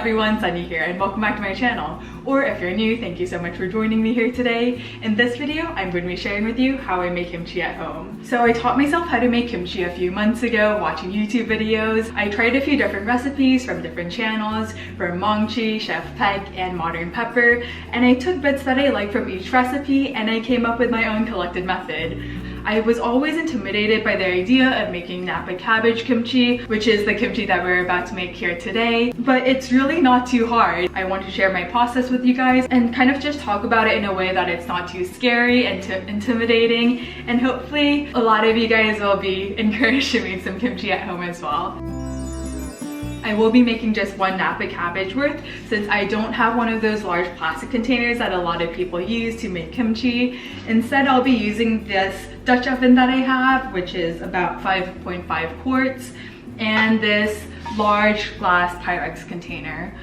everyone, Sunny here and welcome back to my channel. Or if you're new, thank you so much for joining me here today. In this video, I'm going to be sharing with you how I make kimchi at home. So I taught myself how to make kimchi a few months ago watching YouTube videos. I tried a few different recipes from different channels, from Mongchi, Chef Peck, and Modern Pepper, and I took bits that I liked from each recipe and I came up with my own collected method. I was always intimidated by the idea of making Napa cabbage kimchi, which is the kimchi that we're about to make here today, but it's really not too hard. I want to share my process with you guys and kind of just talk about it in a way that it's not too scary and too intimidating, and hopefully a lot of you guys will be encouraged to make some kimchi at home as well. I will be making just one Napa cabbage worth since I don't have one of those large plastic containers that a lot of people use to make kimchi. Instead, I'll be using this Dutch oven that I have, which is about 5.5 quarts, and this large glass Pyrex container.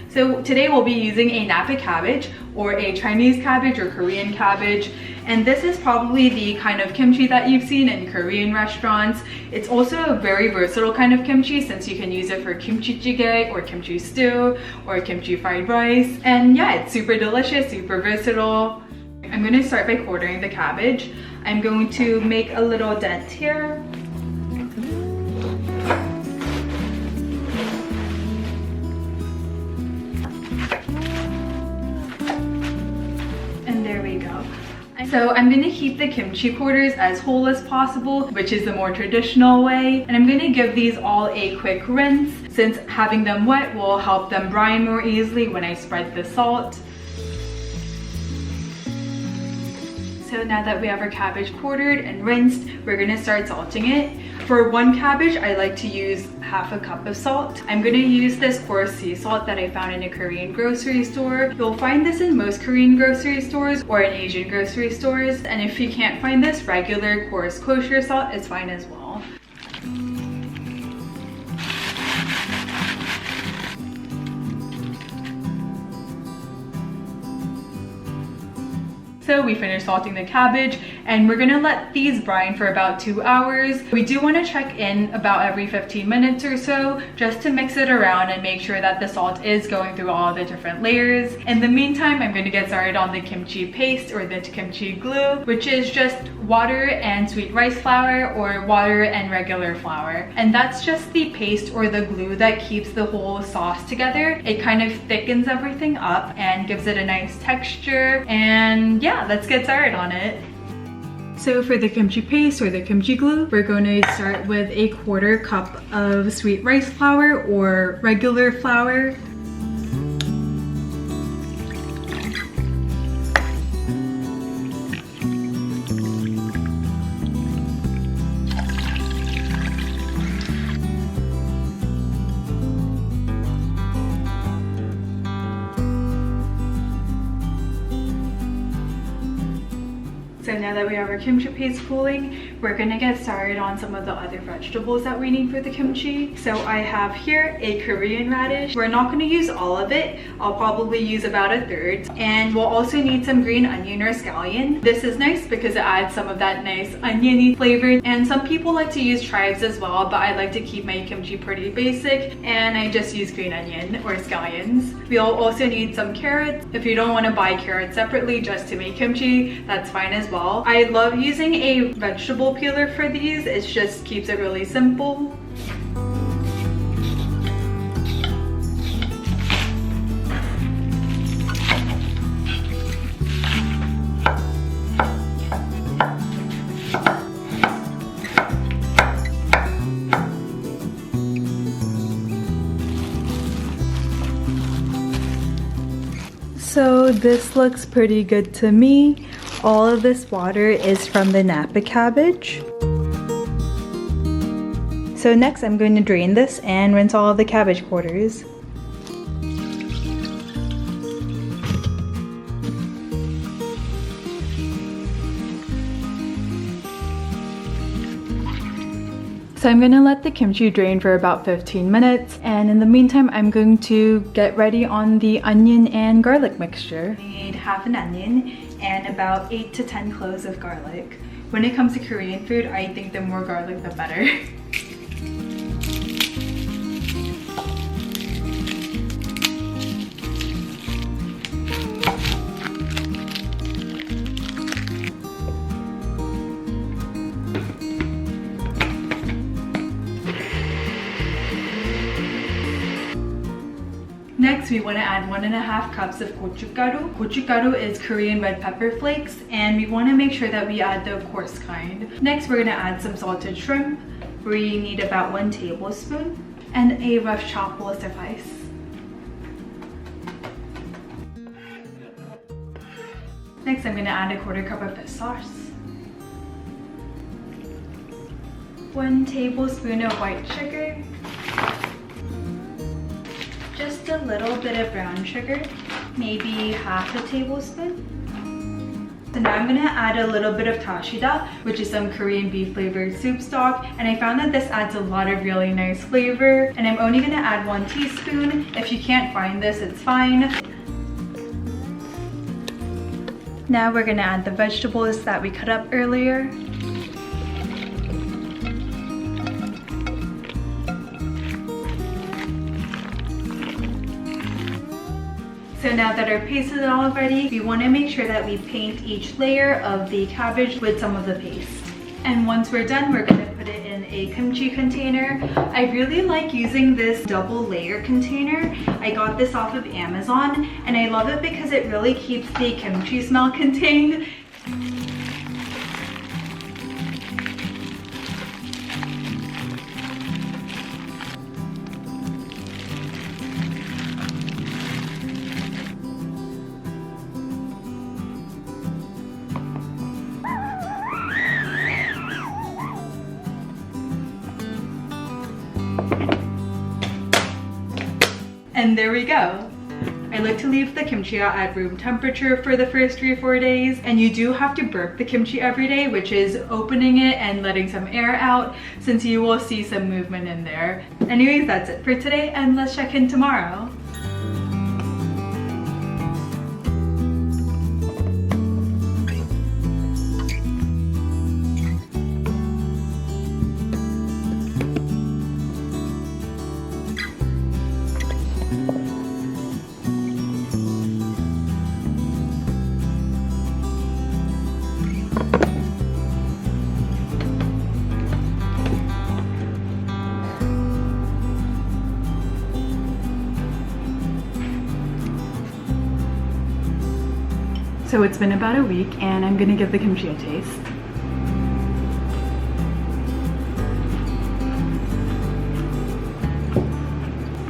So today we'll be using a Napa cabbage or a Chinese cabbage or Korean cabbage, and this is probably the kind of kimchi that you've seen in Korean restaurants. It's also a very versatile kind of kimchi since you can use it for kimchi jjigae or kimchi stew or kimchi fried rice, and yeah, it's super delicious, super versatile. I'm going to start by quartering the cabbage. I'm going to make a little dent here. So I'm going to keep the kimchi quarters as whole as possible, which is the more traditional way. And I'm going to give these all a quick rinse since having them wet will help them brine more easily when I spread the salt. So now that we have our cabbage quartered and rinsed, we're going to start salting it. For one cabbage, I like to use half a cup of salt. I'm going to use this coarse sea salt that I found in a Korean grocery store. You'll find this in most Korean grocery stores or in Asian grocery stores. And if you can't find this, regular coarse kosher salt is fine as well. So we finished salting the cabbage and we're gonna let these brine for about 2 hours. We do want to check in about every 15 minutes or so just to mix it around and make sure that the salt is going through all the different layers. In the meantime, I'm going to get started on the kimchi paste or the kimchi glue, which is just water and sweet rice flour or water and regular flour. And that's just the paste or the glue that keeps the whole sauce together. It kind of thickens everything up and gives it a nice texture, and yeah, let's get started on it. So for the kimchi paste or the kimchi glue, we're going to start with a 1/4 cup of sweet rice flour or regular flour. So now that we have our kimchi paste cooling, we're gonna get started on some of the other vegetables that we need for the kimchi. So I have here a Korean radish. We're not gonna use all of it. I'll probably use about 1/3. And we'll also need some green onion or scallion. This is nice because it adds some of that nice oniony flavor. And some people like to use chives as well, but I like to keep my kimchi pretty basic and I just use green onion or scallions. We'll also need some carrots. If you don't want to buy carrots separately just to make kimchi, that's fine as well. I love using a vegetable peeler for these. It just keeps it really simple. So this looks pretty good to me. All of this water is from the Napa cabbage. So next I'm going to drain this and rinse all of the cabbage quarters. So I'm gonna let the kimchi drain for about 15 minutes, and in the meantime I'm going to get ready on the onion and garlic mixture. I need half an onion and about 8 to 10 cloves of garlic. When it comes to Korean food, I think the more garlic the better. Next, we want to add 1.5 cups of gochugaru. Gochugaru is Korean red pepper flakes, and we want to make sure that we add the coarse kind. Next, we're going to add some salted shrimp. We need about 1 tablespoon, and a rough chop will suffice. Next, I'm going to add a 1/4 cup of fish sauce, 1 tablespoon of white sugar, just a little bit of brown sugar, maybe 1/2 tablespoon. So now I'm going to add a little bit of dashida, which is some Korean beef flavored soup stock, and I found that this adds a lot of really nice flavor, and I'm only going to add 1 teaspoon. If you can't find this, it's fine. Now we're going to add the vegetables that we cut up earlier. So now that our paste is all ready, we want to make sure that we paint each layer of the cabbage with some of the paste. And once we're done, we're going to put it in a kimchi container. I really like using this double layer container. I got this off of Amazon, and I love it because it really keeps the kimchi smell contained. And there we go. I like to leave the kimchi out at room temperature for the first 3 or 4 days, and you do have to burp the kimchi every day, which is opening it and letting some air out, since you will see some movement in there. Anyways, that's it for today, and let's check in tomorrow. So it's been about a week, and I'm gonna give the kimchi a taste.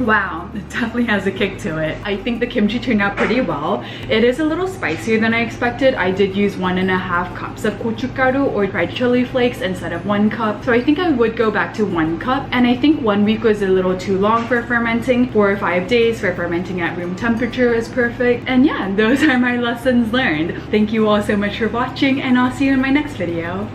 Wow, it definitely has a kick to it. I think the kimchi turned out pretty well. It is a little spicier than I expected. I did use 1.5 cups of gochugaru or dried chili flakes instead of 1 cup. So I think I would go back to 1 cup. And I think 1 week was a little too long for fermenting. 4 or 5 days for fermenting at room temperature is perfect. And yeah, those are my lessons learned. Thank you all so much for watching, and I'll see you in my next video.